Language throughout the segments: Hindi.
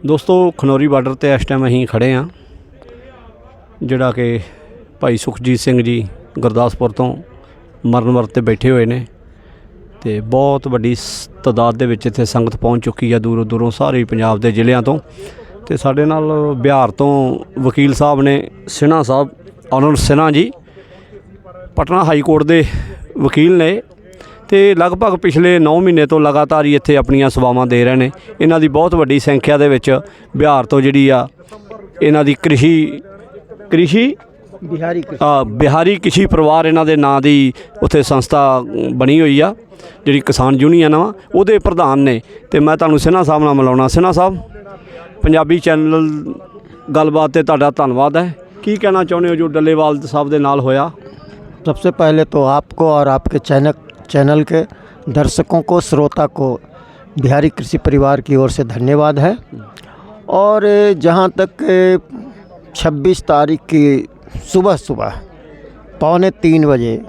दोस्तों खनौरी बार्डर ते इस टाइम असीं खड़े हाँ, जिहड़ा कि भाई सुखजीत सिंह जी गुरदासपुर तो मरण वरत ते बैठे हुए ने ते बहुत वड्डी तादाद दे विच इत्थे संगत पहुँच चुकी है दूरों दूरों सारे पंजाब के जिलिਆਂ तो। ते साडे नाल बिहार तो वकील साहब ने सिन्हा साहब आनंद सिन्हा जी पटना हाई कोर्ट के वकील ने ते लगभग पिछले 9 महीने तो लगातार ही इत्थे अपनियां सवावां दे रहे हैं। इन्हां दी बहुत वड्डी संख्या दे विच बिहार तो जिहड़ी आ इन्हां दी बिहारी कृषि परिवार इन्हां दे नां दी उत्थे संस्था बनी हुई आ जिहड़ी किसान यूनीयन आ उहदे प्रधान ने। ते मैं तुहानूं सिन्हा साहब नाल मिलाउणा। सिन्हा साहब पंजाबी चैनल गलबात ते तुहाडा धन्नवाद है। की कहना चाहुंदे हो जो डल्लेवाल साहब दे नाल होया? सबसे पहले तो आपको और आपके चैनल के दर्शकों को, श्रोता को बिहारी कृषि परिवार की ओर से धन्यवाद है। और जहाँ तक 26 तारीख की सुबह 2:45 बजे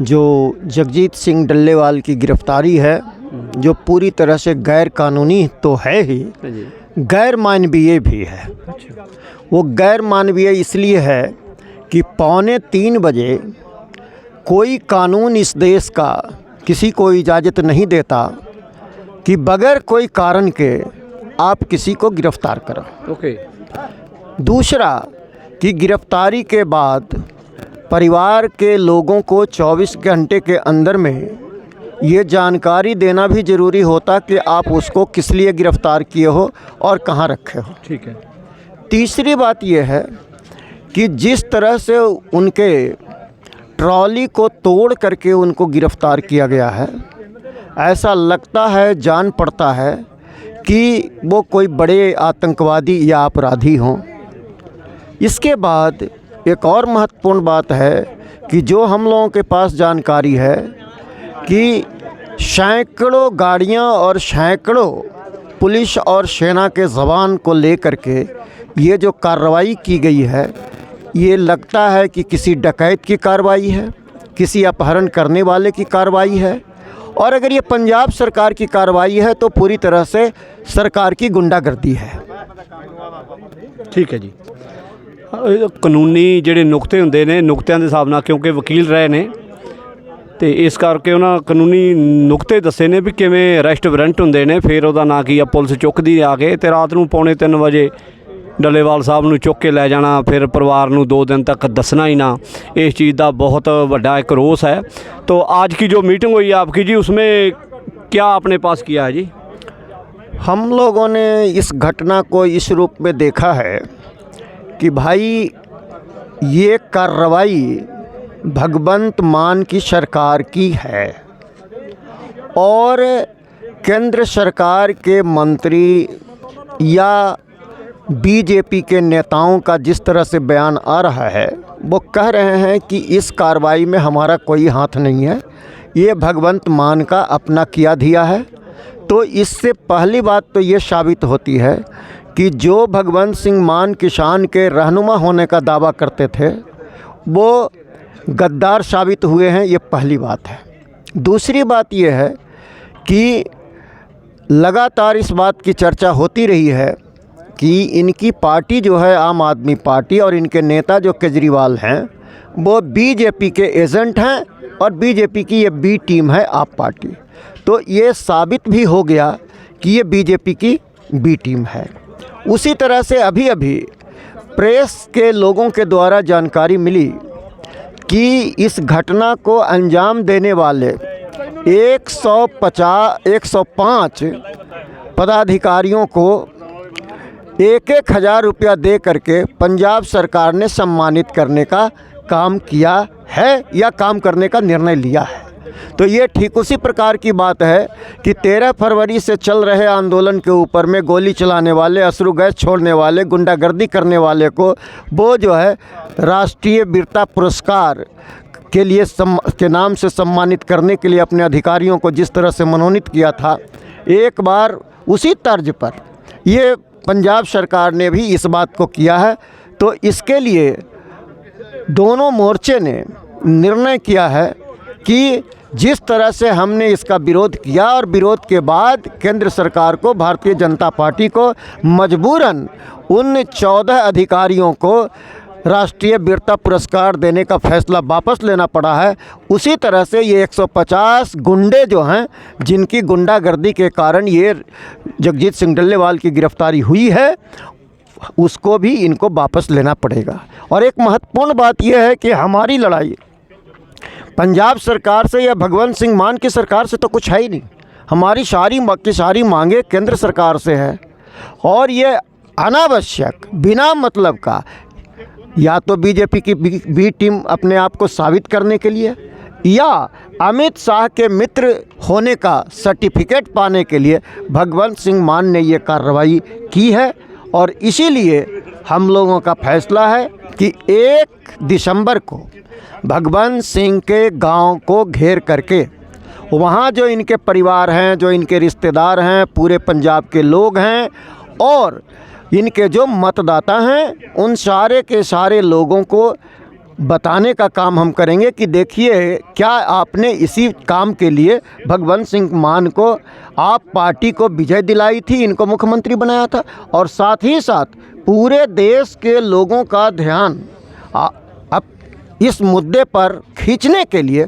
जो जगजीत सिंह डल्लेवाल की गिरफ्तारी है, जो पूरी तरह से गैर कानूनी तो है ही, गैर मानवीय भी है। वो गैर मानवीय इसलिए है कि 2:45 बजे कोई कानून इस देश का किसी को इजाज़त नहीं देता कि बगैर कोई कारण के आप किसी को गिरफ़्तार करो। दूसरा कि गिरफ़्तारी के बाद परिवार के लोगों को 24 घंटे के अंदर में ये जानकारी देना भी ज़रूरी होता कि आप उसको किस लिए गिरफ़्तार किए हो और कहाँ रखे हो। ठीक है। तीसरी बात ये है कि जिस तरह से उनके ट्रॉली को तोड़ करके उनको गिरफ़्तार किया गया है, ऐसा लगता है, जान पड़ता है कि वो कोई बड़े आतंकवादी या अपराधी हों। इसके बाद एक और महत्वपूर्ण बात है कि जो हम लोगों के पास जानकारी है कि सैकड़ों गाड़ियां और सैकड़ों पुलिस और सेना के जवान को लेकर के ये जो कार्रवाई की गई है, ये लगता है कि किसी डकैत की कार्रवाई है, किसी अपहरण करने वाले की कार्रवाई है। और अगर ये पंजाब सरकार की कार्रवाई है तो पूरी तरह से सरकार की गुंडागर्दी है। ठीक है जी। कानूनी ਜਿਹੜੇ ਨੁਕਤੇ ਹੁੰਦੇ ਨੇ, ਨੁਕਤਿਆਂ ਦੇ ਹਿਸਾਬ ਨਾਲ ਕਿਉਂਕਿ ਵਕੀਲ ਰਹੇ ਨੇ ਤੇ ਇਸ ਕਰਕੇ ਉਹਨਾਂ ਕਾਨੂੰਨੀ ਨੁਕਤੇ ਦੱਸੇ ਨੇ ਵੀ ਕਿਵੇਂ ਅਰੈਸਟ ਵਾਰੰਟ ਹੁੰਦੇ ਨੇ, ਫਿਰ ਉਹਦਾ ਨਾਂ ਕੀ ਆ ਪੁਲਿਸ ਚੁੱਕਦੀ ਆ ਕੇ ਤੇ ਰਾਤ ਨੂੰ 2:45 ਵਜੇ ਡੱਲੇਵਾਲ ਸਾਹਿਬ ਨੂੰ ਚੁੱਕ ਕੇ ਲੈ ਜਾਣਾ, फिर परिवार ਨੂੰ 2 दिन तक दसना ही ना। इस चीज़ का बहुत बड़ा एक रोष है। तो आज की जो मीटिंग हुई आपकी जी, उसमें क्या आपने पास किया है जी? हम लोगों ने इस घटना को इस रूप में देखा है कि भाई ये कार्रवाई भगवंत मान की सरकार की है और केंद्र सरकार के मंत्री या बीजेपी के नेताओं का जिस तरह से बयान आ रहा है, वो कह रहे हैं कि इस कार्रवाई में हमारा कोई हाथ नहीं है, ये भगवंत मान का अपना किया दिया है। तो इससे पहली बात तो ये साबित होती है कि जो भगवंत सिंह मान किसान के रहनुमा होने का दावा करते थे वो गद्दार साबित हुए हैं। ये पहली बात है। दूसरी बात ये है कि लगातार इस बात की चर्चा होती रही है कि इनकी पार्टी जो है आम आदमी पार्टी और इनके नेता जो केजरीवाल हैं वो बीजेपी के एजेंट हैं और बीजेपी की ये बी टीम है आप पार्टी। तो ये साबित भी हो गया कि ये बीजेपी की बी टीम है। उसी तरह से अभी अभी प्रेस के लोगों के द्वारा जानकारी मिली कि इस घटना को अंजाम देने वाले 105 पदाधिकारियों को 1,000 रुपया दे करके पंजाब सरकार ने सम्मानित करने का काम किया है या काम करने का निर्णय लिया है। तो ये ठीक उसी प्रकार की बात है कि 13 फरवरी से चल रहे आंदोलन के ऊपर में गोली चलाने वाले, अश्रु गैस छोड़ने वाले, गुंडागर्दी करने वाले को वो जो है राष्ट्रीय वीरता पुरस्कार के लिए के नाम से सम्मानित करने के लिए अपने अधिकारियों को जिस तरह से मनोनीत किया था, एक बार उसी तर्ज पर ये पंजाब सरकार ने भी इस बात को किया है। तो इसके लिए दोनों मोर्चे ने निर्णय किया है कि जिस तरह से हमने इसका विरोध किया और विरोध के बाद केंद्र सरकार को, भारतीय जनता पार्टी को मजबूरन उन 14 अधिकारियों को राष्ट्रीय वीरता पुरस्कार देने का फैसला वापस लेना पड़ा है, उसी तरह से ये 150 गुंडे जो हैं, जिनकी गुंडागर्दी के कारण ये जगजीत सिंह डल्लेवाल की गिरफ्तारी हुई है, उसको भी इनको वापस लेना पड़ेगा। और एक महत्वपूर्ण बात यह है कि हमारी लड़ाई पंजाब सरकार से या भगवंत सिंह मान की सरकार से तो कुछ है ही नहीं। हमारी सारी मांगे केंद्र सरकार से है, और ये अनावश्यक बिना मतलब का या तो बीजेपी की बी टीम अपने आप को साबित करने के लिए या अमित शाह के मित्र होने का सर्टिफिकेट पाने के लिए भगवंत सिंह मान ने ये कार्रवाई की है। और इसीलिए हम लोगों का फैसला है कि 1 दिसंबर को भगवंत सिंह के गांव को घेर करके वहाँ जो इनके परिवार हैं, जो इनके रिश्तेदार हैं, पूरे पंजाब के लोग हैं और इनके जो मतदाता हैं, उन सारे के सारे लोगों को बताने का काम हम करेंगे कि देखिए क्या आपने इसी काम के लिए भगवंत सिंह मान को, आप पार्टी को विजय दिलाई थी, इनको मुख्यमंत्री बनाया था, और साथ ही साथ पूरे देश के लोगों का ध्यान अब इस मुद्दे पर खींचने के लिए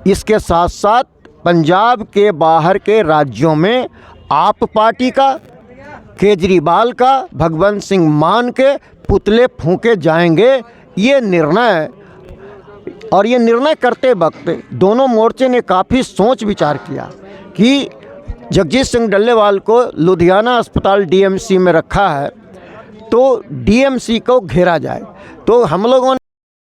इसके साथ साथ पंजाब के बाहर के राज्यों में आप पार्टी का, केजरीवाल का, भगवंत सिंह मान के पुतले फूंके जाएंगे। ये निर्णय, और ये निर्णय करते वक्त दोनों मोर्चे ने काफ़ी सोच विचार किया कि जगजीत सिंह डल्लेवाल को लुधियाना अस्पताल डीएमसी में रखा है, तो डीएमसी को घेरा जाए। तो हम लोगों